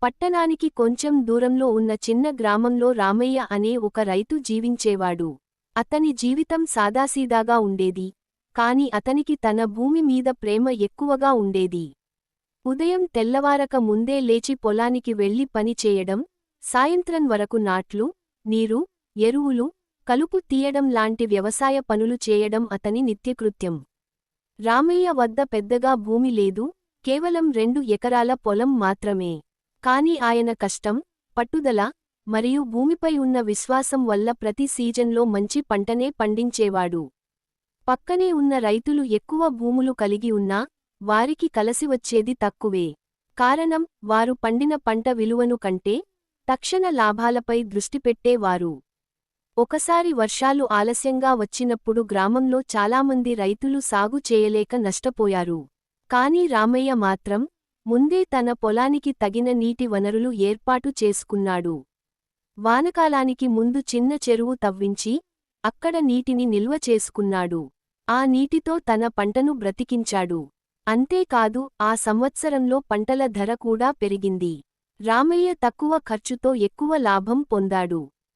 పట్టణానికి కొంచెం దూరంలో ఉన్న చిన్న గ్రామంలో రామయ్య అనే ఒక రైతు జీవించేవాడు. అతని జీవితం సాదాసీదాగా ఉండేది. కాని అతనికి తన భూమి మీద ప్రేమ ఎక్కువగా ఉండేది. ఉదయం తెల్లవారక ముందే లేచి పొలానికి వెళ్లి పని చేయడం, సాయంత్రం వరకు నాట్లు, నీరు, ఎరువులు, కలుపు తీయడం లాంటి వ్యవసాయ పనులు చేయడం అతని నిత్యకృత్యం. రామయ్య వద్ద పెద్దగా భూమి లేదు, కేవలం 2 ఎకరాల పొలం మాత్రమే. కాని ఆయన కష్టం, పట్టుదల, మరియు భూమిపై ఉన్న విశ్వాసం వల్ల ప్రతి సీజన్లో మంచి పంటనే పండించేవాడు. పక్కనే ఉన్న రైతులు ఎక్కువ భూములు కలిగి ఉన్నా, వారికి కలసివచ్చేది తక్కువే. కారణం, వారు పండిన పంట విలువను కంటే, తక్షణ లాభాలపై దృష్టిపెట్టేవారు. ఒకసారి వర్షాలు ఆలస్యంగా వచ్చినప్పుడు గ్రామంలో చాలామంది రైతులు సాగు చేయలేక నష్టపోయారు. కాని రామయ్య మాత్రం, ముందే తన పొలానికి తగిన నీటి వనరులు ఏర్పాటు చేసుకున్నాడు. వానకాలానికి ముందు చిన్న చెరువు తవ్వించి, అక్కడ నీటిని నిల్వ చేసుకున్నాడు. ఆ నీటితో తన పంటను బ్రతికించాడు. అంతేకాదు, ఆ సంవత్సరంలో పంటల ధర కూడా పెరిగింది. రామయ్య తక్కువ ఖర్చుతో ఎక్కువ లాభం పొందాడు.